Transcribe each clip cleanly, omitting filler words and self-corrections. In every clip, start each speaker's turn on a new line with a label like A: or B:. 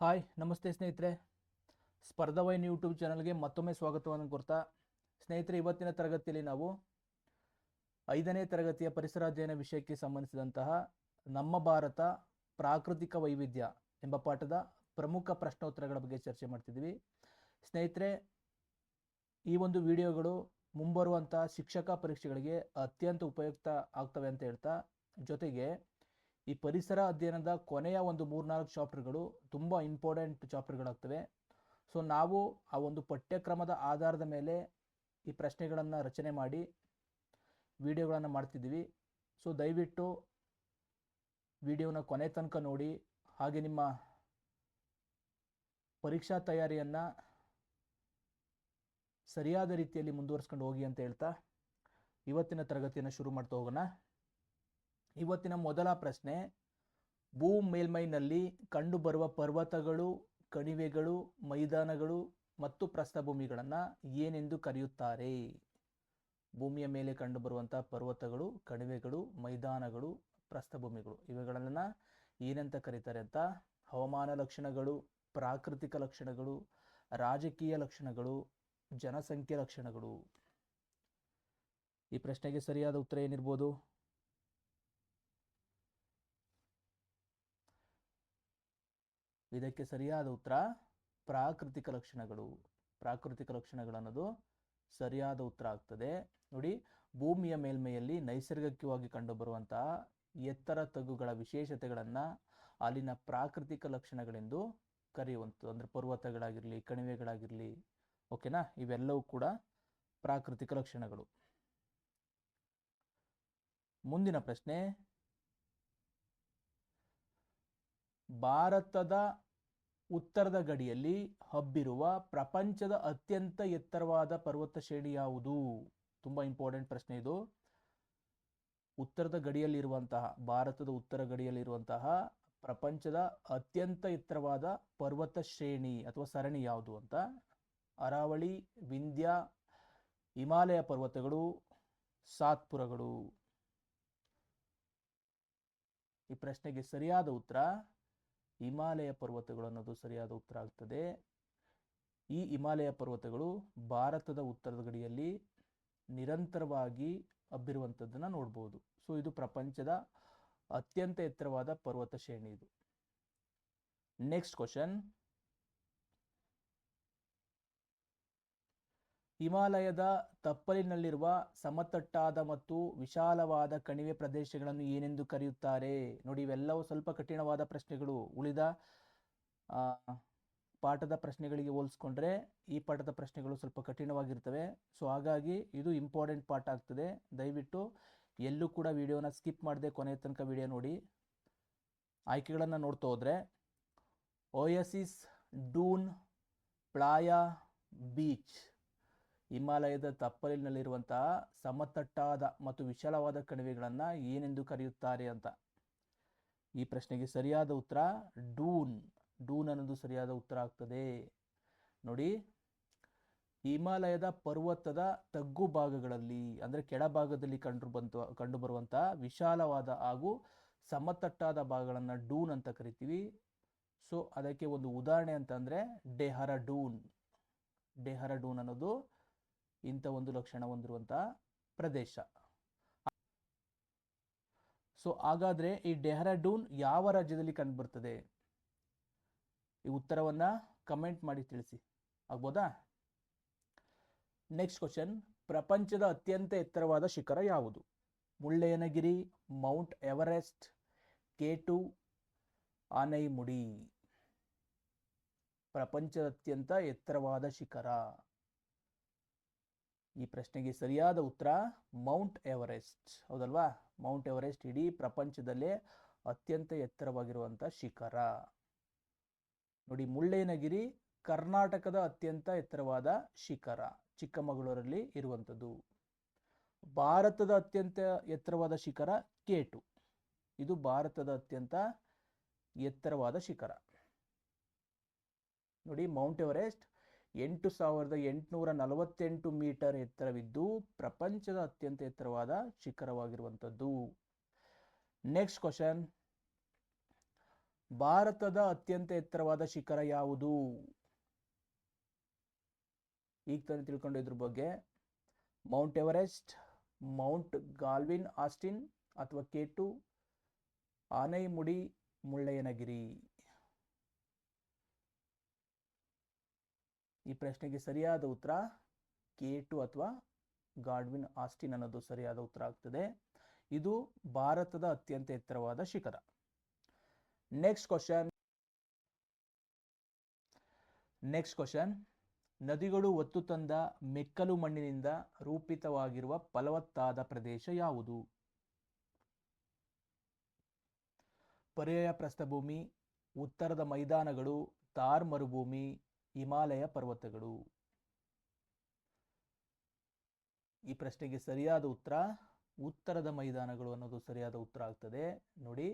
A: Hi ನಮಸ್ತೆ ಸ್ನೇಹಿತರೆ, ಸ್ಪರ್ಧಾವೈನ್ YouTube ಚಾನಲ್ಗೆ ಮತ್ತೊಮ್ಮೆ ಸ್ವಾಗತವನ್ನು ಕೋರ್ತಾ ಸ್ನೇಹಿತರೆ, ಇವತ್ತಿನ ತರಗತಿಯಲ್ಲಿ ನಾವು 5ನೇ ತರಗತಿಯ ಪರಿಸರ ಅಧ್ಯಯನ ವಿಷಯಕ್ಕೆ ಸಂಬಂಧಿಸಿದಂತಹ ನಮ್ಮ ಭಾರತ ಪ್ರಾಕೃತಿಕ ವೈವಿಧ್ಯ ಎಂಬ ಪಾಠದ ಪ್ರಮುಖ ಪ್ರಶ್ನೋತ್ತರಗಳ ಬಗ್ಗೆ ಚರ್ಚೆ ಮಾಡ್ತಿದ್ದೀವಿ. ಸ್ನೇಹಿತರೆ, ಈ ಒಂದು ವಿಡಿಯೋಗಳು ಮುಂಬರುವಂತಹ ಶಿಕ್ಷಕ ಪರೀಕ್ಷೆಗಳಿಗೆ ಅತ್ಯಂತ ಉಪಯುಕ್ತ ಆಗ್ತವೆ ಅಂತ ಹೇಳ್ತಾ, ಜೊತೆಗೆ ಈ ಪರಿಸರ ಅಧ್ಯಯನದ ಕೊನೆಯ ಒಂದು 3-4 ಚಾಪ್ಟರ್ಗಳು ತುಂಬ ಇಂಪಾರ್ಟೆಂಟ್ ಚಾಪ್ಟರ್ಗಳಾಗ್ತವೆ. ಸೊ ನಾವು ಆ ಒಂದು ಪಠ್ಯಕ್ರಮದ ಆಧಾರದ ಮೇಲೆ ಈ ಪ್ರಶ್ನೆಗಳನ್ನು ರಚನೆ ಮಾಡಿ ವಿಡಿಯೋಗಳನ್ನು ಮಾಡ್ತಿದ್ದೀವಿ. ಸೊ ದಯವಿಟ್ಟು ವಿಡಿಯೋನ ಕೊನೆ ತನಕ ನೋಡಿ, ಹಾಗೆ ನಿಮ್ಮ ಪರೀಕ್ಷಾ ತಯಾರಿಯನ್ನು ಸರಿಯಾದ ರೀತಿಯಲ್ಲಿ ಮುಂದುವರಿಸ್ಕೊಂಡು ಹೋಗಿ ಅಂತ ಹೇಳ್ತಾ ಇವತ್ತಿನ ತರಗತಿಯನ್ನು ಶುರು ಮಾಡ್ತಾ ಹೋಗೋಣ. ಇವತ್ತಿನ ಮೊದಲ ಪ್ರಶ್ನೆ, ಭೂ ಮೇಲ್ಮೈನಲ್ಲಿ ಕಂಡುಬರುವ ಪರ್ವತಗಳು, ಕಣಿವೆಗಳು, ಮೈದಾನಗಳು ಮತ್ತು ಪ್ರಸ್ಥಭೂಮಿಗಳನ್ನು ಏನೆಂದು ಕರೆಯುತ್ತಾರೆ? ಭೂಮಿಯ ಮೇಲೆ ಕಂಡುಬರುವಂತಹ ಪರ್ವತಗಳು, ಕಣಿವೆಗಳು, ಮೈದಾನಗಳು, ಪ್ರಸ್ಥಭೂಮಿಗಳು ಇವುಗಳನ್ನು ಏನಂತ ಕರೀತಾರೆ ಅಂತ ಹವಾಮಾನ ಲಕ್ಷಣಗಳು, ಪ್ರಾಕೃತಿಕ ಲಕ್ಷಣಗಳು, ರಾಜಕೀಯ ಲಕ್ಷಣಗಳು, ಜನಸಂಖ್ಯೆ ಲಕ್ಷಣಗಳು. ಈ ಪ್ರಶ್ನೆಗೆ ಸರಿಯಾದ ಉತ್ತರ ಏನಿರ್ಬೋದು? ಇದಕ್ಕೆ ಸರಿಯಾದ ಉತ್ತರ ಪ್ರಾಕೃತಿಕ ಲಕ್ಷಣಗಳು. ಪ್ರಾಕೃತಿಕ ಲಕ್ಷಣಗಳು ಅನ್ನೋದು ಸರಿಯಾದ ಉತ್ತರ ಆಗ್ತದೆ. ನೋಡಿ, ಭೂಮಿಯ ಮೇಲ್ಮೈಯಲ್ಲಿ ನೈಸರ್ಗಿಕವಾಗಿ ಕಂಡುಬರುವಂತಹ ಎತ್ತರ ತಗ್ಗುಗಳ ವಿಶೇಷತೆಗಳನ್ನು ಅಲ್ಲಿನ ಪ್ರಾಕೃತಿಕ ಲಕ್ಷಣಗಳೆಂದು ಕರೆಯುವಂಥದ್ದು. ಅಂದರೆ ಪರ್ವತಗಳಾಗಿರಲಿ, ಕಣಿವೆಗಳಾಗಿರಲಿ, ಓಕೆನಾ, ಇವೆಲ್ಲವೂ ಕೂಡ ಪ್ರಾಕೃತಿಕ ಲಕ್ಷಣಗಳು. ಮುಂದಿನ ಪ್ರಶ್ನೆ, ಭಾರತದ ಉತ್ತರದ ಗಡಿಯಲ್ಲಿ ಹಬ್ಬಿರುವ ಪ್ರಪಂಚದ ಅತ್ಯಂತ ಎತ್ತರವಾದ ಪರ್ವತ ಶ್ರೇಣಿ ಯಾವುದು? ತುಂಬಾ ಇಂಪಾರ್ಟೆಂಟ್ ಪ್ರಶ್ನೆ ಇದು. ಉತ್ತರದ ಗಡಿಯಲ್ಲಿರುವಂತಹ, ಭಾರತದ ಉತ್ತರ ಗಡಿಯಲ್ಲಿರುವಂತಹ ಪ್ರಪಂಚದ ಅತ್ಯಂತ ಎತ್ತರವಾದ ಪರ್ವತ ಶ್ರೇಣಿ ಅಥವಾ ಸರಣಿ ಯಾವುದು ಅಂತ. ಅರಾವಳಿ, ವಿಂಧ್ಯ, ಹಿಮಾಲಯ ಪರ್ವತಗಳು, ಸಾತ್ಪುರಗಳು. ಈ ಪ್ರಶ್ನೆಗೆ ಸರಿಯಾದ ಉತ್ತರ ಹಿಮಾಲಯ ಪರ್ವತಗಳು ಅನ್ನೋದು ಸರಿಯಾದ ಉತ್ತರ ಆಗ್ತದೆ. ಈ ಹಿಮಾಲಯ ಪರ್ವತಗಳು ಭಾರತದ ಉತ್ತರದ ಗಡಿಯಲ್ಲಿ ನಿರಂತರವಾಗಿ ಹಬ್ಬಿರುವಂಥದ್ದನ್ನು ನೋಡ್ಬೋದು. ಸೊ ಇದು ಪ್ರಪಂಚದ ಅತ್ಯಂತ ಎತ್ತರವಾದ ಪರ್ವತ ಶ್ರೇಣಿ ಇದು. ನೆಕ್ಸ್ಟ್ ಕ್ವಶನ್, ಹಿಮಾಲಯದ ತಪ್ಪಲಿನಲ್ಲಿರುವ ಸಮತಟ್ಟಾದ ಮತ್ತು ವಿಶಾಲವಾದ ಕಣಿವೆ ಪ್ರದೇಶಗಳನ್ನು ಏನೆಂದು ಕರೆಯುತ್ತಾರೆ? ನೋಡಿ, ಇವೆಲ್ಲವೂ ಸ್ವಲ್ಪ ಕಠಿಣವಾದ ಪ್ರಶ್ನೆಗಳು. ಉಳಿದ ಪಾಠದ ಪ್ರಶ್ನೆಗಳಿಗೆ ಹೋಲಿಸ್ಕೊಂಡ್ರೆ ಈ ಪಾಠದ ಪ್ರಶ್ನೆಗಳು ಸ್ವಲ್ಪ ಕಠಿಣವಾಗಿರ್ತವೆ. ಸೊ ಹಾಗಾಗಿ ಇದು ಇಂಪಾರ್ಟೆಂಟ್ ಪಾಠ ಆಗ್ತದೆ. ದಯವಿಟ್ಟು ಎಲ್ಲೂ ಕೂಡ ವಿಡಿಯೋನ ಸ್ಕಿಪ್ ಮಾಡದೆ ಕೊನೆಯ ತನಕ ವಿಡಿಯೋ ನೋಡಿ. ಆಯ್ಕೆಗಳನ್ನು ನೋಡ್ತಾ ಹೋದರೆ, ಓಯಸಿಸ್, ಡೂನ್, ಪ್ಲಾಯಾ, ಬೀಚ್. ಹಿಮಾಲಯದ ತಪ್ಪಲಿನಲ್ಲಿರುವಂತಹ ಸಮತಟ್ಟಾದ ಮತ್ತು ವಿಶಾಲವಾದ ಕಣಿವೆಗಳನ್ನು ಏನೆಂದು ಕರೆಯುತ್ತಾರೆ ಅಂತ. ಈ ಪ್ರಶ್ನೆಗೆ ಸರಿಯಾದ ಉತ್ತರ ಡೂನ್. ಡೂನ್ ಅನ್ನೋದು ಸರಿಯಾದ ಉತ್ತರ ಆಗ್ತದೆ. ನೋಡಿ, ಹಿಮಾಲಯದ ಪರ್ವತದ ತಗ್ಗು ಭಾಗಗಳಲ್ಲಿ ಅಂದರೆ ಕೆಳಭಾಗದಲ್ಲಿ ಕಂಡುಬರುವಂತಹ ವಿಶಾಲವಾದ ಹಾಗೂ ಸಮತಟ್ಟಾದ ಭಾಗಗಳನ್ನು ಡೂನ್ ಅಂತ ಕರಿತೀವಿ. ಸೊ ಅದಕ್ಕೆ ಒಂದು ಉದಾಹರಣೆ ಅಂತಂದರೆ ಡೆಹ್ರಾಡೂನ್. ಡೆಹ್ರಾಡೂನ್ ಅನ್ನೋದು ಇಂಥ ಒಂದು ಲಕ್ಷಣ ಹೊಂದಿರುವಂತಹ ಪ್ರದೇಶ. ಸೊ ಹಾಗಾದ್ರೆ ಈ ಡೆಹ್ರಾಡೂನ್ ಯಾವ ರಾಜ್ಯದಲ್ಲಿ ಕಂಡುಬರ್ತದೆ? ಈ ಉತ್ತರವನ್ನ ಕಮೆಂಟ್ ಮಾಡಿ ತಿಳಿಸಿ, ಆಗ್ಬೋದಾ? ನೆಕ್ಸ್ಟ್ ಕ್ವಶನ್, ಪ್ರಪಂಚದ ಅತ್ಯಂತ ಎತ್ತರವಾದ ಶಿಖರ ಯಾವುದು? Mullayanagiri, Mount Everest, K2, ಆನೈಮುಡಿ. ಪ್ರಪಂಚದ ಅತ್ಯಂತ ಎತ್ತರವಾದ ಶಿಖರ. ಈ ಪ್ರಶ್ನೆಗೆ ಸರಿಯಾದ ಉತ್ತರ ಮೌಂಟ್ ಎವರೆಸ್ಟ್. ಹೌದಲ್ವಾ? ಮೌಂಟ್ ಎವರೆಸ್ಟ್ ಇಡೀ ಪ್ರಪಂಚದಲ್ಲೇ ಅತ್ಯಂತ ಎತ್ತರವಾಗಿರುವಂತಹ ಶಿಖರ. ನೋಡಿ, ಮುಳ್ಳಯ್ಯನಗಿರಿ ಕರ್ನಾಟಕದ ಅತ್ಯಂತ ಎತ್ತರವಾದ ಶಿಖರ, ಚಿಕ್ಕಮಗಳೂರಲ್ಲಿ ಇರುವಂಥದ್ದು. ಭಾರತದ ಅತ್ಯಂತ ಎತ್ತರವಾದ ಶಿಖರ K2. ಇದು ಭಾರತದ ಅತ್ಯಂತ ಎತ್ತರವಾದ ಶಿಖರ. ನೋಡಿ, ಮೌಂಟ್ ಎವರೆಸ್ಟ್ 8,848 ಮೀಟರ್ ಎತ್ತರವಿದ್ದು ಪ್ರಪಂಚದ ಅತ್ಯಂತ ಎತ್ತರವಾದ ಶಿಖರವಾಗಿರುವಂಥದ್ದು. ನೆಕ್ಸ್ಟ್ ಕ್ವಶನ್, ಭಾರತದ ಅತ್ಯಂತ ಎತ್ತರವಾದ ಶಿಖರ ಯಾವುದು? ಈಗ ತಾನೇ ತಿಳ್ಕೊಂಡು ಇದ್ರ ಬಗ್ಗೆ. ಮೌಂಟ್ ಎವರೆಸ್ಟ್, ಮೌಂಟ್ ಗಾಲ್ವಿನ್ ಆಸ್ಟಿನ್ ಅಥವಾ K2, ಆನೈಮುಡಿ, ಮುಳ್ಳಯ್ಯನಗಿರಿ. ಈ ಪ್ರಶ್ನೆಗೆ ಸರಿಯಾದ ಉತ್ತರ K2 ಅಥವಾ ಗಾಲ್ವಿನ್ ಆಸ್ಟಿನ್ ಅನ್ನೋದು ಸರಿಯಾದ ಉತ್ತರ ಆಗ್ತದೆ. ಇದು ಭಾರತದ ಅತ್ಯಂತ ಎತ್ತರವಾದ ಶಿಖರ. Next question. ನದಿಗಳು ಹೊತ್ತು ತಂದ ಮೆಕ್ಕಲು ಮಣ್ಣಿನಿಂದ ರೂಪಿತವಾಗಿರುವ ಫಲವತ್ತಾದ ಪ್ರದೇಶ ಯಾವುದು? ಪರ್ಯಾಯ ಪ್ರಸ್ಥಭೂಮಿ, ಉತ್ತರದ ಮೈದಾನಗಳು, ಥಾರ್ ಮರುಭೂಮಿ, ಹಿಮಾಲಯ ಪರ್ವತಗಳು. ಈ ಪ್ರಶ್ನೆಗೆ ಸರಿಯಾದ ಉತ್ತರ ಉತ್ತರದ ಮೈದಾನಗಳು ಅನ್ನೋದು ಸರಿಯಾದ ಉತ್ತರ ಆಗ್ತದೆ. ನೋಡಿ,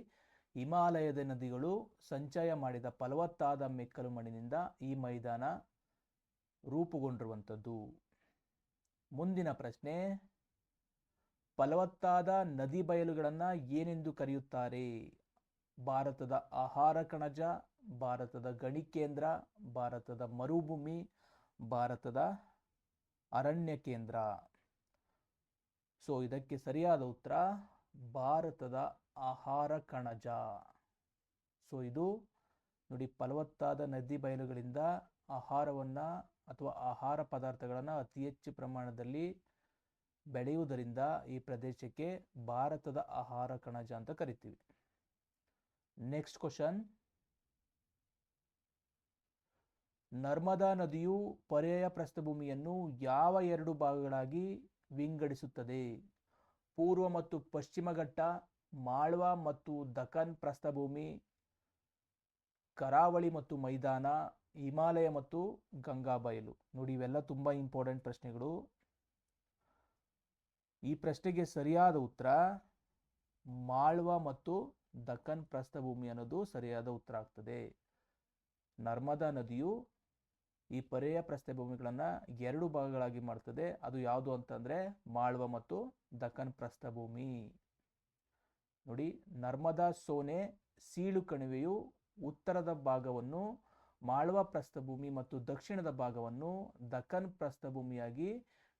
A: ಹಿಮಾಲಯದ ನದಿಗಳು ಸಂಚಯ ಮಾಡಿದ ಫಲವತ್ತಾದ ಮೆಕ್ಕಲು ಮಣ್ಣಿನಿಂದ ಈ ಮೈದಾನ ರೂಪುಗೊಂಡಿರುವಂಥದ್ದು. ಮುಂದಿನ ಪ್ರಶ್ನೆ, ಫಲವತ್ತಾದ ನದಿ ಬಯಲುಗಳನ್ನು ಏನೆಂದು ಕರೆಯುತ್ತಾರೆ? ಭಾರತದ ಆಹಾರ ಕಣಜ, ಭಾರತದ ಗಣಿ ಕೇಂದ್ರ, ಭಾರತದ ಮರುಭೂಮಿ, ಭಾರತದ ಅರಣ್ಯ ಕೇಂದ್ರ. ಸೊ ಇದಕ್ಕೆ ಸರಿಯಾದ ಉತ್ತರ ಭಾರತದ ಆಹಾರ ಕಣಜ. ಸೊ ಇದು ನೋಡಿ, ಫಲವತ್ತಾದ ನದಿ ಬಯಲುಗಳಿಂದ ಆಹಾರವನ್ನು ಅಥವಾ ಆಹಾರ ಪದಾರ್ಥಗಳನ್ನು ಅತಿ ಹೆಚ್ಚು ಪ್ರಮಾಣದಲ್ಲಿ ಬೆಳೆಯುವುದರಿಂದ ಈ ಪ್ರದೇಶಕ್ಕೆ ಭಾರತದ ಆಹಾರ ಕಣಜ ಅಂತ ಕರಿತೀವಿ. Next question. ನರ್ಮದಾ ನದಿಯು ಪರ್ಯಾಯ ಪ್ರಸ್ಥಭೂಮಿಯನ್ನು ಯಾವ 2 ಭಾಗಗಳಾಗಿ ವಿಂಗಡಿಸುತ್ತದೆ? ಪೂರ್ವ ಮತ್ತು ಪಶ್ಚಿಮ ಘಟ್ಟ, ಮಾಳ್ವಾ ಮತ್ತು ದಖನ್ ಪ್ರಸ್ಥಭೂಮಿ, ಕರಾವಳಿ ಮತ್ತು ಮೈದಾನ, ಹಿಮಾಲಯ ಮತ್ತು ಗಂಗಾ ಬಯಲು. ನೋಡಿ, ಇವೆಲ್ಲ ತುಂಬಾ ಇಂಪಾರ್ಟೆಂಟ್ ಪ್ರಶ್ನೆಗಳು. ಈ ಪ್ರಶ್ನೆಗೆ ಸರಿಯಾದ ಉತ್ತರ ಮಾಳ್ವಾ ಮತ್ತು ದಖನ್ ಪ್ರಸ್ಥಭೂಮಿ ಅನ್ನೋದು ಸರಿಯಾದ ಉತ್ತರ ಆಗ್ತದೆ. ನರ್ಮದಾ ನದಿಯು ಈ ಪರ್ಯಾಯ ಪ್ರಸ್ಥಭೂಮಿಗಳನ್ನು 2 ಭಾಗಗಳಾಗಿ ಮಾಡ್ತದೆ. ಅದು ಯಾವುದು ಅಂತಂದ್ರೆ ಮಾಳ್ವಾ ಮತ್ತು ದಖನ್ ಪ್ರಸ್ಥಭೂಮಿ. ನೋಡಿ, ನರ್ಮದಾ ಸೋನೆ ಸೀಳು ಕಣಿವೆಯು ಉತ್ತರದ ಭಾಗವನ್ನು ಮಾಳ್ವಾ ಪ್ರಸ್ಥಭೂಮಿ ಮತ್ತು ದಕ್ಷಿಣದ ಭಾಗವನ್ನು ದಖನ್ ಪ್ರಸ್ಥಭೂಮಿಯಾಗಿ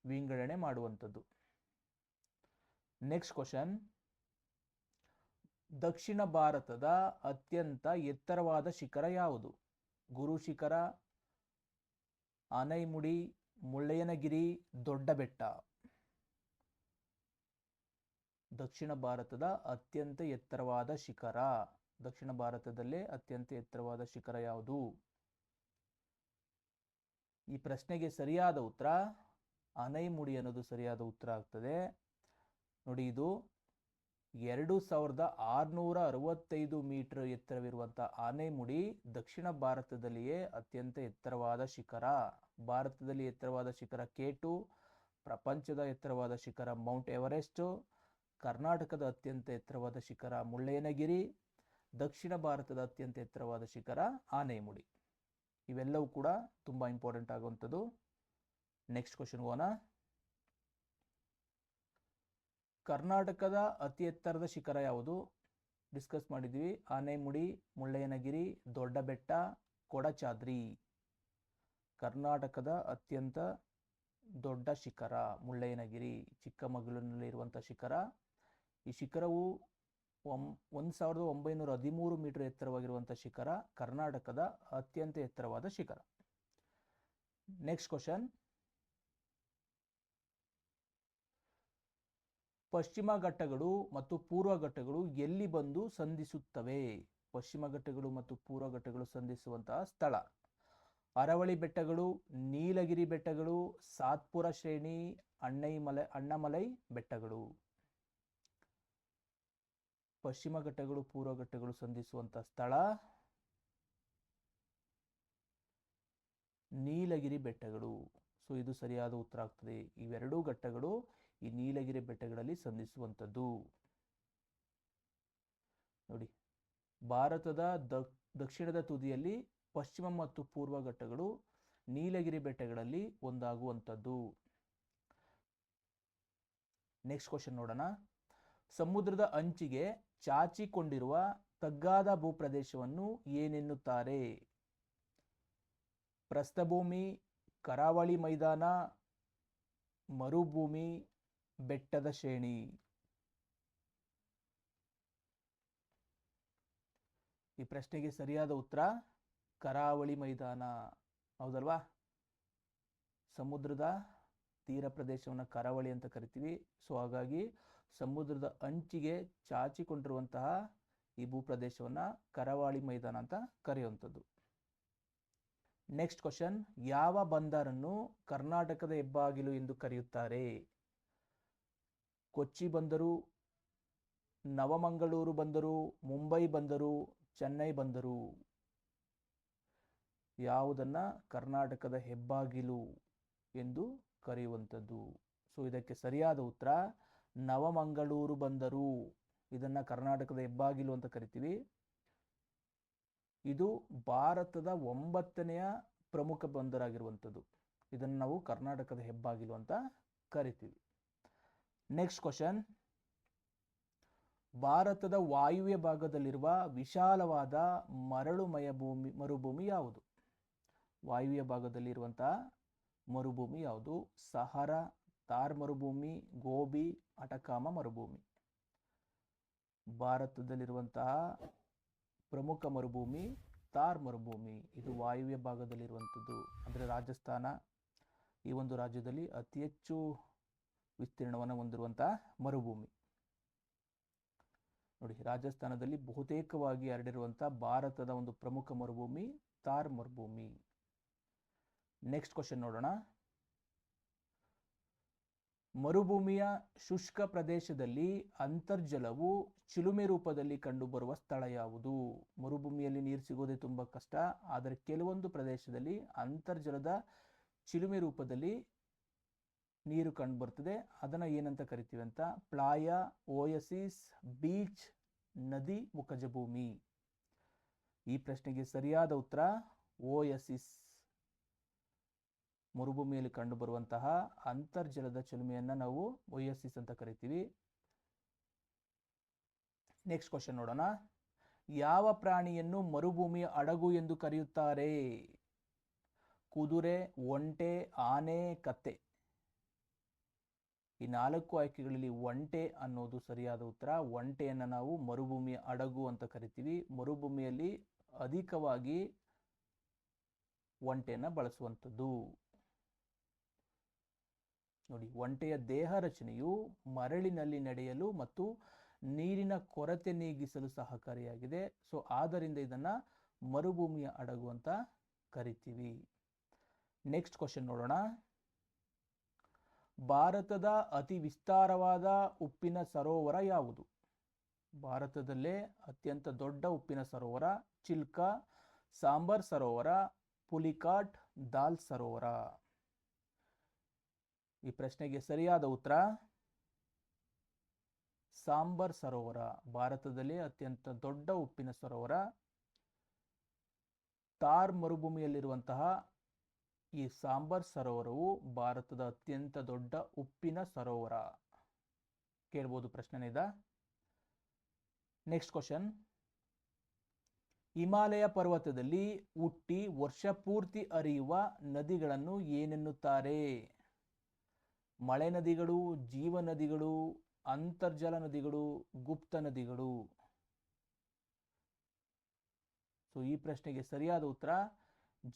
A: ವಿಂಗಡಣೆ ಮಾಡುವಂಥದ್ದು. Next question. ದಕ್ಷಿಣ ಭಾರತದ ಅತ್ಯಂತ ಎತ್ತರವಾದ ಶಿಖರ ಯಾವುದು? ಗುರು ಶಿಖರ, ಆನೈಮುಡಿ, ಮುಳ್ಳಯ್ಯನಗಿರಿ, ದೊಡ್ಡ ಬೆಟ್ಟ. ದಕ್ಷಿಣ ಭಾರತದ ಅತ್ಯಂತ ಎತ್ತರವಾದ ಶಿಖರ, ದಕ್ಷಿಣ ಭಾರತದಲ್ಲೇ ಅತ್ಯಂತ ಎತ್ತರವಾದ ಶಿಖರ ಯಾವುದು? ಈ ಪ್ರಶ್ನೆಗೆ ಸರಿಯಾದ ಉತ್ತರ ಆನೈಮುಡಿ ಅನ್ನೋದು ಸರಿಯಾದ ಉತ್ತರ ಆಗ್ತದೆ. ನೋಡಿ, ಇದು 2665 ಮೀಟರ್ ಎತ್ತರವಿರುವಂಥ ಆನೈಮುಡಿ ದಕ್ಷಿಣ ಭಾರತದಲ್ಲಿಯೇ ಅತ್ಯಂತ ಎತ್ತರವಾದ ಶಿಖರ. ಭಾರತದಲ್ಲಿ ಎತ್ತರವಾದ ಶಿಖರ K2, ಪ್ರಪಂಚದ ಎತ್ತರವಾದ ಶಿಖರ ಮೌಂಟ್ ಎವರೆಸ್ಟ್, ಕರ್ನಾಟಕದ ಅತ್ಯಂತ ಎತ್ತರವಾದ ಶಿಖರ ಮುಳ್ಳಯ್ಯನಗಿರಿ, ದಕ್ಷಿಣ ಭಾರತದ ಅತ್ಯಂತ ಎತ್ತರವಾದ ಶಿಖರ ಆನೈಮುಡಿ. ಇವೆಲ್ಲವೂ ಕೂಡ ತುಂಬ ಇಂಪಾರ್ಟೆಂಟ್ ಆಗುವಂಥದ್ದು. ನೆಕ್ಸ್ಟ್ ಕ್ವಶನ್ ಹೋಗೋಣ. ಕರ್ನಾಟಕದ ಅತಿ ಎತ್ತರದ ಶಿಖರ ಯಾವುದು? ಡಿಸ್ಕಸ್ ಮಾಡಿದ್ವಿ. ಆನೈಮುಡಿ, ಮುಳ್ಳಯ್ಯನಗಿರಿ, ದೊಡ್ಡ ಬೆಟ್ಟ, ಕೊಡಚಾದ್ರಿ. ಕರ್ನಾಟಕದ ಅತ್ಯಂತ ದೊಡ್ಡ ಶಿಖರ ಮುಳ್ಳಯ್ಯನಗಿರಿ, ಚಿಕ್ಕಮಗಳೂರಿನಲ್ಲಿರುವಂಥ ಶಿಖರ. ಈ ಶಿಖರವು 1913 ಮೀಟರ್ ಎತ್ತರವಾಗಿರುವಂಥ ಶಿಖರ, ಕರ್ನಾಟಕದ ಅತ್ಯಂತ ಎತ್ತರವಾದ ಶಿಖರ. Next question. ಪಶ್ಚಿಮ ಘಟ್ಟಗಳು ಮತ್ತು ಪೂರ್ವ ಘಟ್ಟಗಳು ಎಲ್ಲಿ ಬಂದು ಸಂಧಿಸುತ್ತವೆ? ಪಶ್ಚಿಮ ಘಟ್ಟಗಳು ಮತ್ತು ಪೂರ್ವ ಘಟ್ಟಗಳು ಸಂಧಿಸುವಂತಹ ಸ್ಥಳ: ಅರವಳಿ ಬೆಟ್ಟಗಳು, ನೀಲಗಿರಿ ಬೆಟ್ಟಗಳು, ಸಾತ್ಪುರ ಶ್ರೇಣಿ, ಅಣ್ಣಾಮಲೈ ಬೆಟ್ಟಗಳು. ಪಶ್ಚಿಮ ಘಟ್ಟಗಳು ಪೂರ್ವ ಘಟ್ಟಗಳು ಸಂಧಿಸುವಂತಹ ಸ್ಥಳ ನೀಲಗಿರಿ ಬೆಟ್ಟಗಳು. ಸೊ ಇದು ಸರಿಯಾದ ಉತ್ತರ ಆಗ್ತದೆ. ಇವೆರಡೂ ಘಟ್ಟಗಳು ಈ ನೀಲಗಿರಿ ಬೆಟ್ಟಗಳಲ್ಲಿ ಸಂಧಿಸುವಂಥದ್ದು. ನೋಡಿ, ಭಾರತದ ದಕ್ಷಿಣದ ತುದಿಯಲ್ಲಿ ಪಶ್ಚಿಮ ಮತ್ತು ಪೂರ್ವ ಘಟ್ಟಗಳು ನೀಲಗಿರಿ ಬೆಟ್ಟಗಳಲ್ಲಿ ಒಂದಾಗುವಂಥದ್ದು. ನೆಕ್ಸ್ಟ್ ಕ್ವಶನ್ ನೋಡೋಣ. ಸಮುದ್ರದ ಅಂಚಿಗೆ ಚಾಚಿಕೊಂಡಿರುವ ತಗ್ಗಾದ ಭೂಪ್ರದೇಶವನ್ನು ಏನೆನ್ನುತ್ತಾರೆ? ಪ್ರಸ್ಥಭೂಮಿ, ಕರಾವಳಿ ಮೈದಾನ, ಮರುಭೂಮಿ, ಬೆಟ್ಟದ ಶ್ರೇಣಿ. ಈ ಪ್ರಶ್ನೆಗೆ ಸರಿಯಾದ ಉತ್ತರ ಕರಾವಳಿ ಮೈದಾನ. ಹೌದಲ್ವಾ? ಸಮುದ್ರದ ತೀರ ಪ್ರದೇಶವನ್ನು ಕರಾವಳಿ ಅಂತ ಕರಿತೀವಿ. ಸೊ ಹಾಗಾಗಿ ಸಮುದ್ರದ ಅಂಚಿಗೆ ಚಾಚಿಕೊಂಡಿರುವಂತಹ ಈ ಭೂಪ್ರದೇಶವನ್ನು ಕರಾವಳಿ ಮೈದಾನ ಅಂತ ಕರೆಯುವಂಥದ್ದು. ನೆಕ್ಸ್ಟ್ ಕ್ವಶನ್, ಯಾವ ಬಂದರನ್ನು ಕರ್ನಾಟಕದ ಹೆಬ್ಬಾಗಿಲು ಎಂದು ಕರೆಯುತ್ತಾರೆ? ಕೊಚ್ಚಿ ಬಂದರು, ನವಮಂಗಳೂರು ಬಂದರು, ಮುಂಬೈ ಬಂದರು, ಚೆನ್ನೈ ಬಂದರು. ಯಾವುದನ್ನ ಕರ್ನಾಟಕದ ಹೆಬ್ಬಾಗಿಲು ಎಂದು ಕರೆಯುವಂಥದ್ದು? ಸೊ ಇದಕ್ಕೆ ಸರಿಯಾದ ಉತ್ತರ ನವಮಂಗಳೂರು ಬಂದರು. ಇದನ್ನ ಕರ್ನಾಟಕದ ಹೆಬ್ಬಾಗಿಲು ಅಂತ ಕರಿತೀವಿ. ಇದು ಭಾರತದ 9ನೆಯ ಪ್ರಮುಖ ಬಂದರಾಗಿರುವಂಥದ್ದು. ಇದನ್ನು ನಾವು ಕರ್ನಾಟಕದ ಹೆಬ್ಬಾಗಿಲು ಅಂತ ಕರಿತೀವಿ. ನೆಕ್ಸ್ಟ್ ಕ್ವಶನ್, ಭಾರತದ ವಾಯುವ್ಯ ಭಾಗದಲ್ಲಿರುವ ವಿಶಾಲವಾದ ಮರಳುಮಯ ಮರುಭೂಮಿ ಯಾವುದು? ವಾಯುವ್ಯ ಭಾಗದಲ್ಲಿರುವಂತಹ ಮರುಭೂಮಿ ಯಾವುದು? ಸಹರಾ, ಥಾರ್ ಮರುಭೂಮಿ, ಗೋಬಿ, ಅಟಕಾಮ ಮರುಭೂಮಿ. ಭಾರತದಲ್ಲಿರುವಂತಹ ಪ್ರಮುಖ ಮರುಭೂಮಿ ಥಾರ್ ಮರುಭೂಮಿ. ಇದು ವಾಯುವ್ಯ ಭಾಗದಲ್ಲಿರುವಂಥದ್ದು. ಅಂದರೆ ರಾಜಸ್ಥಾನ ಈ ಒಂದು ರಾಜ್ಯದಲ್ಲಿ ಅತಿ ಹೆಚ್ಚು ವಿಸ್ತೀರ್ಣವನ್ನು ಹೊಂದಿರುವಂತಹ ಮರುಭೂಮಿ. ನೋಡಿ, ರಾಜಸ್ಥಾನದಲ್ಲಿ ಬಹುತೇಕವಾಗಿ ಹರಡಿರುವಂತಹ ಭಾರತದ ಒಂದು ಪ್ರಮುಖ ಮರುಭೂಮಿ ಥಾರ್ ಮರುಭೂಮಿ. ನೆಕ್ಸ್ಟ್ ಕ್ವಶನ್ ನೋಡೋಣ. ಮರುಭೂಮಿಯ ಶುಷ್ಕ ಪ್ರದೇಶದಲ್ಲಿ ಅಂತರ್ಜಲವು ಚಿಲುಮೆ ರೂಪದಲ್ಲಿ ಕಂಡುಬರುವ ಸ್ಥಳ ಯಾವುದು? ಮರುಭೂಮಿಯಲ್ಲಿ ನೀರು ಸಿಗೋದೇ ತುಂಬ ಕಷ್ಟ, ಆದರೆ ಕೆಲವೊಂದು ಪ್ರದೇಶದಲ್ಲಿ ಅಂತರ್ಜಲದ ಚಿಲುಮೆ ರೂಪದಲ್ಲಿ ನೀರು ಕಂಡುಬರ್ತದೆ. ಅದನ್ನು ಏನಂತ ಕರಿತೀವಿ ಅಂತ? ಪ್ಲಾಯ, ಓಯಸಿಸ್, ಬೀಚ್, ನದಿ ಮುಖಜ ಭೂಮಿ. ಈ ಪ್ರಶ್ನೆಗೆ ಸರಿಯಾದ ಉತ್ತರ ಓಯಸಿಸ್. ಮರುಭೂಮಿಯಲ್ಲಿ ಕಂಡುಬರುವಂತಹ ಅಂತರ್ಜಲದ ಚಿಲುಮೆಯನ್ನು ನಾವು ಓಯಸಿಸ್ ಅಂತ ಕರಿತೀವಿ. ನೆಕ್ಸ್ಟ್ ಕ್ವಶನ್ ನೋಡೋಣ. ಯಾವ ಪ್ರಾಣಿಯನ್ನು ಮರುಭೂಮಿಯ ಹಡಗು ಎಂದು ಕರೆಯುತ್ತಾರೆ? ಕುದುರೆ, ಒಂಟೆ, ಆನೆ, ಕತ್ತೆ. ಈ 4 ಆಯ್ಕೆಗಳಲ್ಲಿ ಒಂಟೆ ಅನ್ನೋದು ಸರಿಯಾದ ಉತ್ತರ. ಒಂಟೆಯನ್ನು ನಾವು ಮರುಭೂಮಿಯ ಹಡಗು ಅಂತ ಕರಿತೀವಿ. ಮರುಭೂಮಿಯಲ್ಲಿ ಅಧಿಕವಾಗಿ ಒಂಟೆಯನ್ನು ಬಳಸುವಂಥದ್ದು. ನೋಡಿ, ಒಂಟೆಯ ದೇಹ ರಚನೆಯು ಮರಳಿನಲ್ಲಿ ನಡೆಯಲು ಮತ್ತು ನೀರಿನ ಕೊರತೆ ನೀಗಿಸಲು ಸಹಕಾರಿಯಾಗಿದೆ. ಸೊ ಆದ್ದರಿಂದ ಇದನ್ನ ಮರುಭೂಮಿಯ ಹಡಗು ಅಂತ ಕರಿತೀವಿ. ನೆಕ್ಸ್ಟ್ ಕ್ವಶನ್ ನೋಡೋಣ. ಭಾರತದ ಅತಿ ವಿಸ್ತಾರವಾದ ಉಪ್ಪಿನ ಸರೋವರ ಯಾವುದು? ಭಾರತದಲ್ಲೇ ಅತ್ಯಂತ ದೊಡ್ಡ ಉಪ್ಪಿನ ಸರೋವರ ಚಿಲ್ಕಾ, ಸಾಂಬರ್ ಸರೋವರ, ಪುಲಿಕಾಟ್, ದಾಲ್ ಸರೋವರ. ಈ ಪ್ರಶ್ನೆಗೆ ಸರಿಯಾದ ಉತ್ತರ ಸಾಂಬರ್ ಸರೋವರ. ಭಾರತದಲ್ಲಿ ಅತ್ಯಂತ ದೊಡ್ಡ ಉಪ್ಪಿನ ಸರೋವರ. ಥಾರ್ ಮರುಭೂಮಿಯಲ್ಲಿರುವಂತಹ ಈ ಸಾಂಬರ್ ಸರೋವರವು ಭಾರತದ ಅತ್ಯಂತ ದೊಡ್ಡ ಉಪ್ಪಿನ ಸರೋವರ. ಕೇಳ್ಬೋದು ಪ್ರಶ್ನೆನಿದ. Next question. ಹಿಮಾಲಯ ಪರ್ವತದಲ್ಲಿ ಹುಟ್ಟಿ ವರ್ಷ ಪೂರ್ತಿ ಹರಿಯುವ ನದಿಗಳನ್ನು ಏನೆನ್ನುತ್ತಾರೆ? ಮಳೆ ನದಿಗಳು, ಜೀವ ನದಿಗಳು, ಅಂತರ್ಜಲ ನದಿಗಳು, ಗುಪ್ತ ನದಿಗಳು. ಸೊ ಈ ಪ್ರಶ್ನೆಗೆ ಸರಿಯಾದ ಉತ್ತರ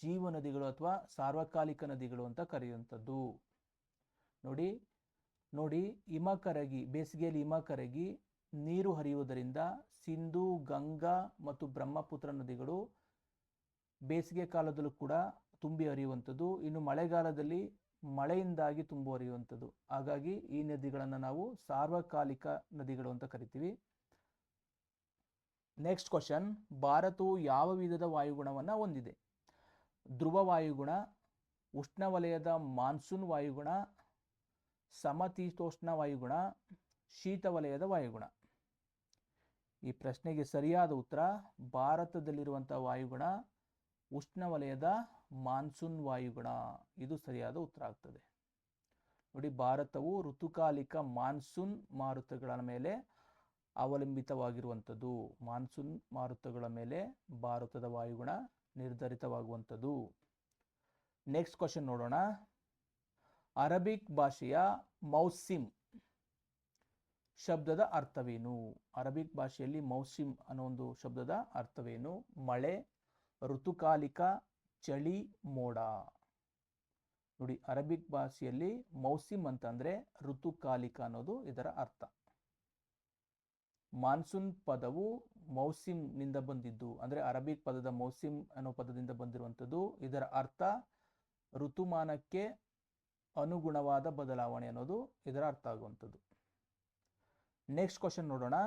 A: ಜೀವ ನದಿಗಳು ಅಥವಾ ಸಾರ್ವಕಾಲಿಕ ನದಿಗಳು ಅಂತ ಕರೆಯುವಂಥದ್ದು. ನೋಡಿ ಹಿಮ ಕರಗಿ, ಬೇಸಿಗೆಯಲ್ಲಿ ಹಿಮ ಕರಗಿ ನೀರು ಹರಿಯುವುದರಿಂದ ಸಿಂಧು, ಗಂಗಾ ಮತ್ತು ಬ್ರಹ್ಮಪುತ್ರ ನದಿಗಳು ಬೇಸಿಗೆ ಕಾಲದಲ್ಲೂ ಕೂಡ ತುಂಬಿ ಹರಿಯುವಂಥದ್ದು. ಇನ್ನು ಮಳೆಗಾಲದಲ್ಲಿ ಮಳೆಯಿಂದಾಗಿ ತುಂಬಿ ಹರಿಯುವಂಥದ್ದು. ಹಾಗಾಗಿ ಈ ನದಿಗಳನ್ನು ನಾವು ಸಾರ್ವಕಾಲಿಕ ನದಿಗಳು ಅಂತ ಕರಿತೀವಿ. Next question. ಭಾರತವು ಯಾವ ವಿಧದ ವಾಯುಗುಣವನ್ನು ಹೊಂದಿದೆ? ಧ್ರುವ ವಾಯುಗುಣ, ಉಷ್ಣವಲಯದ ಮಾನ್ಸೂನ್ ವಾಯುಗುಣ, ಸಮಶೀತೋಷ್ಣ ವಾಯುಗುಣ, ಶೀತ ವಲಯದ ವಾಯುಗುಣ. ಈ ಪ್ರಶ್ನೆಗೆ ಸರಿಯಾದ ಉತ್ತರ ಭಾರತದಲ್ಲಿರುವಂತಹ ವಾಯುಗುಣ ಉಷ್ಣವಲಯದ ಮಾನ್ಸೂನ್ ವಾಯುಗುಣ. ಇದು ಸರಿಯಾದ ಉತ್ತರ ಆಗ್ತದೆ. ನೋಡಿ, ಭಾರತವು ಋತುಕಾಲಿಕ ಮಾನ್ಸೂನ್ ಮಾರುತಗಳ ಮೇಲೆ ಅವಲಂಬಿತವಾಗಿರುವಂಥದ್ದು. ಮಾನ್ಸೂನ್ ಮಾರುತಗಳ ಮೇಲೆ ಭಾರತದ ವಾಯುಗುಣ ನಿರ್ಧರಿತವಾಗುವಂಥದ್ದು. ನೆಕ್ಸ್ಟ್ ಕ್ವಶನ್ ನೋಡೋಣ. ಅರಬಿಕ್ ಭಾಷೆಯ ಮೌಸಿಮ್ ಶಬ್ದದ ಅರ್ಥವೇನು? ಅರಬಿಕ್ ಭಾಷೆಯಲ್ಲಿ ಮೌಸಿಮ್ ಅನ್ನೋ ಒಂದು ಶಬ್ದದ ಅರ್ಥವೇನು? ಮಳೆ, ಋತುಕಾಲಿಕ, ಚಳಿ, ಮೋಡ. ನೋಡಿ, ಅರಬಿಕ್ ಭಾಷೆಯಲ್ಲಿ ಮೌಸಿಮ್ ಅಂತಂದ್ರೆ ಋತುಕಾಲಿಕ ಅನ್ನೋದು ಇದರ ಅರ್ಥ. ಮಾನ್ಸೂನ್ ಪದವು ಮೌಸಿಮ್ ನಿಂದ ಬಂದಿದ್ದು, ಅಂದ್ರೆ ಅರಬಿಕ್ ಪದದ ಮೌಸಿಮ್ ಅನ್ನೋ ಪದದಿಂದ ಬಂದಿರುವಂಥದ್ದು. ಇದರ ಅರ್ಥ ಋತುಮಾನಕ್ಕೆ ಅನುಗುಣವಾದ ಬದಲಾವಣೆ ಅನ್ನೋದು ಇದರ ಅರ್ಥ ಆಗುವಂಥದ್ದು. ನೆಕ್ಸ್ಟ್ ಕ್ವಶನ್ ನೋಡೋಣ.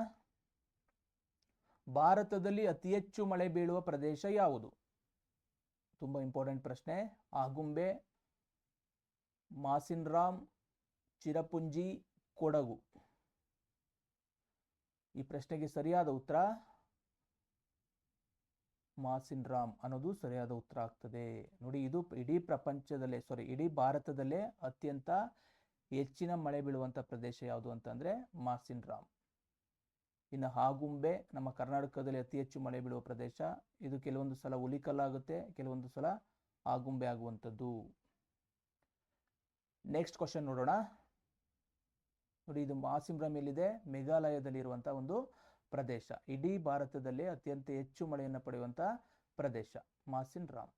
A: ಭಾರತದಲ್ಲಿ ಅತಿ ಹೆಚ್ಚು ಮಳೆ ಬೀಳುವ ಪ್ರದೇಶ ಯಾವುದು? ತುಂಬಾ ಇಂಪಾರ್ಟೆಂಟ್ ಪ್ರಶ್ನೆ. ಆಗುಂಬೆ, ಮಾಸಿನ್ರಾಮ್, ಚಿರಪುಂಜಿ, ಕೊಡಗು. ಈ ಪ್ರಶ್ನೆಗೆ ಸರಿಯಾದ ಉತ್ತರ ಮಾಸಿನ್ರಾಮ್ ಅನ್ನೋದು ಸರಿಯಾದ ಉತ್ತರ ಆಗ್ತದೆ. ನೋಡಿ, ಇದು ಇಡೀ ಭಾರತದಲ್ಲೇ ಅತ್ಯಂತ ಹೆಚ್ಚಿನ ಮಳೆ ಬೀಳುವಂಥ ಪ್ರದೇಶ ಯಾವುದು ಅಂತಂದ್ರೆ ಮಾಸಿನ್ರಾಮ್. ಇನ್ನು ಆಗುಂಬೆ ನಮ್ಮ ಕರ್ನಾಟಕದಲ್ಲಿ ಅತಿ ಹೆಚ್ಚು ಮಳೆ ಬೀಳುವ ಪ್ರದೇಶ. ಇದು ಕೆಲವೊಂದು ಸಲ ಹುಲಿಕಲ್ಲಾಗುತ್ತೆ, ಕೆಲವೊಂದು ಸಲ ಆಗುಂಬೆ ಆಗುವಂಥದ್ದು. ನೆಕ್ಸ್ಟ್ ಕ್ವಶನ್ ನೋಡೋಣ. ನೋಡಿ, ಇದು ಮಾಸಿನ್ರಾಮ್ ಎಲ್ಲಿದೆ? ಮೇಘಾಲಯದಲ್ಲಿರುವಂತಹ ಒಂದು ಪ್ರದೇಶ. ಇಡೀ ಭಾರತದಲ್ಲಿ ಅತ್ಯಂತ ಹೆಚ್ಚು ಮಳೆಯನ್ನು ಪಡೆಯುವಂತ ಪ್ರದೇಶ ಮಾಸಿನ್ರಾಮ್.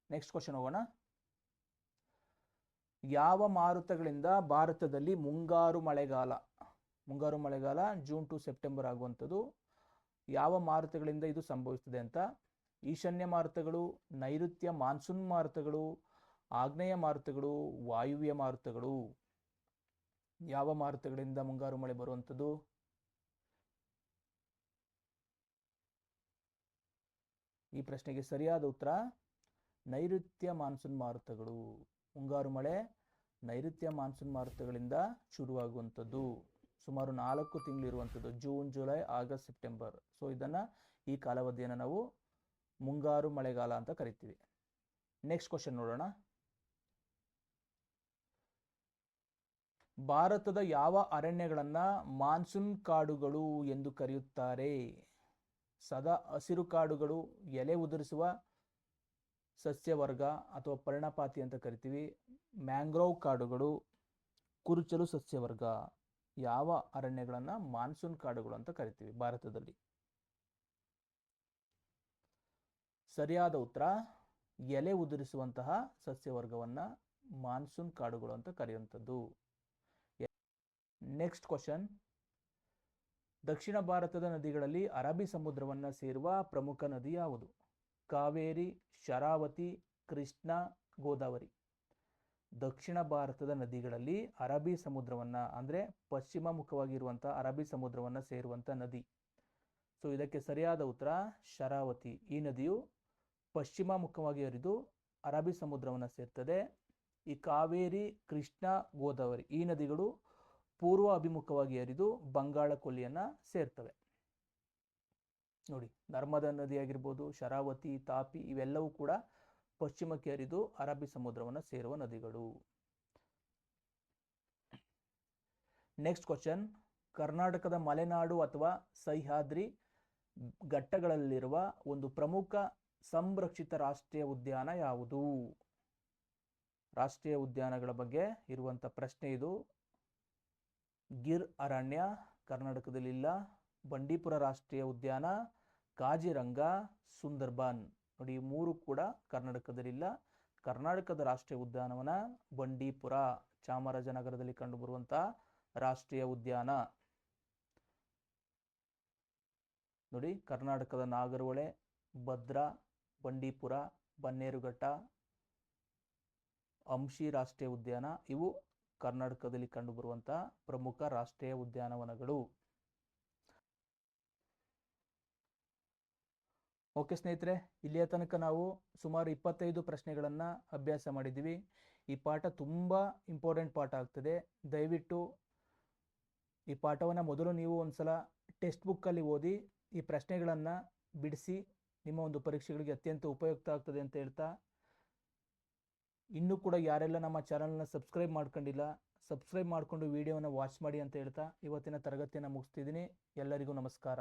A: ನೆಕ್ಸ್ಟ್ ಕ್ವಶನ್ ಹೋಗೋಣ. ಯಾವ ಮಾರುತಗಳಿಂದ ಭಾರತದಲ್ಲಿ ಮುಂಗಾರು ಮಳೆಗಾಲ ಜೂನ್ ಟು ಸೆಪ್ಟೆಂಬರ್ ಆಗುವಂಥದ್ದು? ಯಾವ ಮಾರುತಗಳಿಂದ ಇದು ಸಂಭವಿಸುತ್ತದೆ ಅಂತ? ಈಶಾನ್ಯ ಮಾರುತಗಳು, ನೈಋತ್ಯ ಮಾನ್ಸೂನ್ ಮಾರುತಗಳು, ಆಗ್ನೇಯ ಮಾರುತಗಳು, ವಾಯುವ್ಯ ಮಾರುತಗಳು. ಯಾವ ಮಾರುತಗಳಿಂದ ಮುಂಗಾರು ಮಳೆ ಬರುವಂಥದ್ದು? ಈ ಪ್ರಶ್ನೆಗೆ ಸರಿಯಾದ ಉತ್ತರ ನೈಋತ್ಯ ಮಾನ್ಸೂನ್ ಮಾರುತಗಳು. ಮುಂಗಾರು ಮಳೆ ನೈಋತ್ಯ ಮಾನ್ಸೂನ್ ಮಾರುತಗಳಿಂದ ಶುರುವಾಗುವಂಥದ್ದು. ಸುಮಾರು 4 ತಿಂಗಳು ಇರುವಂಥದ್ದು, June, July, August, September. So ಈ ಕಾಲಾವಧಿಯನ್ನು ನಾವು ಮುಂಗಾರು ಮಳೆಗಾಲ ಅಂತ ಕರಿತೀವಿ. ನೆಕ್ಸ್ಟ್ ಕ್ವಶನ್ ನೋಡೋಣ. ಭಾರತದ ಯಾವ ಅರಣ್ಯಗಳನ್ನ ಮಾನ್ಸೂನ್ ಕಾಡುಗಳು ಎಂದು ಕರೆಯುತ್ತಾರೆ? ಸದಾ ಹಸಿರು ಕಾಡುಗಳು, ಎಲೆ ಉದುರಿಸುವ ಸಸ್ಯವರ್ಗ ಅಥವಾ ಪರ್ಣಪಾತಿ ಅಂತ ಕರಿತೀವಿ. ಮ್ಯಾಂಗ್ರೋವ್ ಕಾಡುಗಳು, ಕುರುಚಲು ಸಸ್ಯವರ್ಗ. ಯಾವ ಅರಣ್ಯಗಳನ್ನ ಮಾನ್ಸೂನ್ ಕಾಡುಗಳು ಅಂತ ಕರಿತೀವಿ ಭಾರತದಲ್ಲಿ? ಸರಿಯಾದ ಉತ್ತರ ಎಲೆ ಉದುರಿಸುವಂತಹ ಸಸ್ಯವರ್ಗವನ್ನ ಮಾನ್ಸೂನ್ ಕಾಡುಗಳು ಅಂತ ಕರೆಯುವಂಥದ್ದು. Next question. ದಕ್ಷಿಣ ಭಾರತದ ನದಿಗಳಲ್ಲಿ ಅರಬ್ಬಿ ಸಮುದ್ರವನ್ನ ಸೇರುವ ಪ್ರಮುಖ ನದಿ ಯಾವುದು? ಕಾವೇರಿ, ಶರಾವತಿ, ಕೃಷ್ಣ, ಗೋದಾವರಿ. ದಕ್ಷಿಣ ಭಾರತದ ನದಿಗಳಲ್ಲಿ ಅರಬ್ಬಿ ಸಮುದ್ರವನ್ನ ಅಂದ್ರೆ ಪಶ್ಚಿಮ ಮುಖವಾಗಿರುವಂತಹ ಅರಬ್ಬಿ ಸಮುದ್ರವನ್ನ ಸೇರುವಂತ ನದಿ. ಸೊ ಇದಕ್ಕೆ ಸರಿಯಾದ ಉತ್ತರ ಶರಾವತಿ. ಈ ನದಿಯು ಪಶ್ಚಿಮ ಮುಖವಾಗಿ ಹರಿದು ಅರಬ್ಬಿ ಸಮುದ್ರವನ್ನ ಸೇರ್ತದೆ. ಈ ಕಾವೇರಿ, ಕೃಷ್ಣ, ಗೋದಾವರಿ ಈ ನದಿಗಳು ಪೂರ್ವ ಅಭಿಮುಖವಾಗಿ ಹರಿದು ಬಂಗಾಳ ಕೊಲ್ಲಿಯನ್ನ ಸೇರ್ತವೆ. ನೋಡಿ, ನರ್ಮದಾ ನದಿ ಆಗಿರ್ಬೋದು, ಶರಾವತಿ, ತಾಪಿ ಇವೆಲ್ಲವೂ ಕೂಡ ಪಶ್ಚಿಮಕ್ಕೆ ಹರಿದು ಅರಬ್ಬಿ ಸಮುದ್ರವನ್ನು ಸೇರುವ ನದಿಗಳು. Next question. ಕರ್ನಾಟಕದ ಮಲೆನಾಡು ಅಥವಾ ಸಹ್ಯಾದ್ರಿ ಘಟ್ಟಗಳಲ್ಲಿರುವ ಒಂದು ಪ್ರಮುಖ ಸಂರಕ್ಷಿತ ರಾಷ್ಟ್ರೀಯ ಉದ್ಯಾನ ಯಾವುದು? ರಾಷ್ಟ್ರೀಯ ಉದ್ಯಾನಗಳ ಬಗ್ಗೆ ಇರುವಂತ ಪ್ರಶ್ನೆ ಇದು. ಗಿರ್ ಅರಣ್ಯ ಕರ್ನಾಟಕದಲ್ಲಿಲ್ಲ. ಬಂಡೀಪುರ ರಾಷ್ಟ್ರೀಯ ಉದ್ಯಾನ, ಕಾಜಿರಂಗ, ಸುಂದರ್ಬನ್. ನೋಡಿ, ಈ 3 ಕೂಡ ಕರ್ನಾಟಕದಲ್ಲಿಲ್ಲ. ಕರ್ನಾಟಕದ ರಾಷ್ಟ್ರೀಯ ಉದ್ಯಾನವನ ಬಂಡೀಪುರ, ಚಾಮರಾಜನಗರದಲ್ಲಿ ಕಂಡುಬರುವಂತಹ ರಾಷ್ಟ್ರೀಯ ಉದ್ಯಾನ. ನೋಡಿ, ಕರ್ನಾಟಕದ ನಾಗರಹೊಳೆ, ಭದ್ರಾ, ಬಂಡೀಪುರ, ಬನ್ನೇರುಘಟ್ಟ, ಅಂಶಿ ರಾಷ್ಟ್ರೀಯ ಉದ್ಯಾನ ಇವು ಕರ್ನಾಟಕದಲ್ಲಿ ಕಂಡುಬರುವಂತಹ ಪ್ರಮುಖ ರಾಷ್ಟ್ರೀಯ ಉದ್ಯಾನವನಗಳು. ಓಕೆ ಸ್ನೇಹಿತರೆ, ಇಲ್ಲಿಯ ತನಕ ನಾವು ಸುಮಾರು 25 ಪ್ರಶ್ನೆಗಳನ್ನು ಅಭ್ಯಾಸ ಮಾಡಿದ್ದೀವಿ. ಈ ಪಾಠ ತುಂಬ ಇಂಪಾರ್ಟೆಂಟ್ ಪಾಠ ಆಗ್ತದೆ. ದಯವಿಟ್ಟು ಈ ಪಾಠವನ್ನು ಮೊದಲು ನೀವು ಒಂದ್ಸಲ ಟೆಕ್ಸ್ಟ್ ಬುಕ್ಕಲ್ಲಿ ಓದಿ ಈ ಪ್ರಶ್ನೆಗಳನ್ನು ಬಿಡಿಸಿ ನಿಮ್ಮ ಒಂದು ಪರೀಕ್ಷೆಗಳಿಗೆ ಅತ್ಯಂತ ಉಪಯುಕ್ತ ಆಗ್ತದೆ ಅಂತ ಹೇಳ್ತಾ, ಇನ್ನೂ ಕೂಡ ಯಾರೆಲ್ಲ ನಮ್ಮ ಚಾನಲ್ನ ಸಬ್ಸ್ಕ್ರೈಬ್ ಮಾಡ್ಕೊಂಡಿಲ್ಲ ಸಬ್ಸ್ಕ್ರೈಬ್ ಮಾಡಿಕೊಂಡು ವಿಡಿಯೋನ ವಾಚ್ ಮಾಡಿ ಅಂತ ಹೇಳ್ತಾ ಇವತ್ತಿನ ತರಗತಿಯನ್ನು ಮುಗಿಸ್ತಿದ್ದೀನಿ. ಎಲ್ಲರಿಗೂ ನಮಸ್ಕಾರ.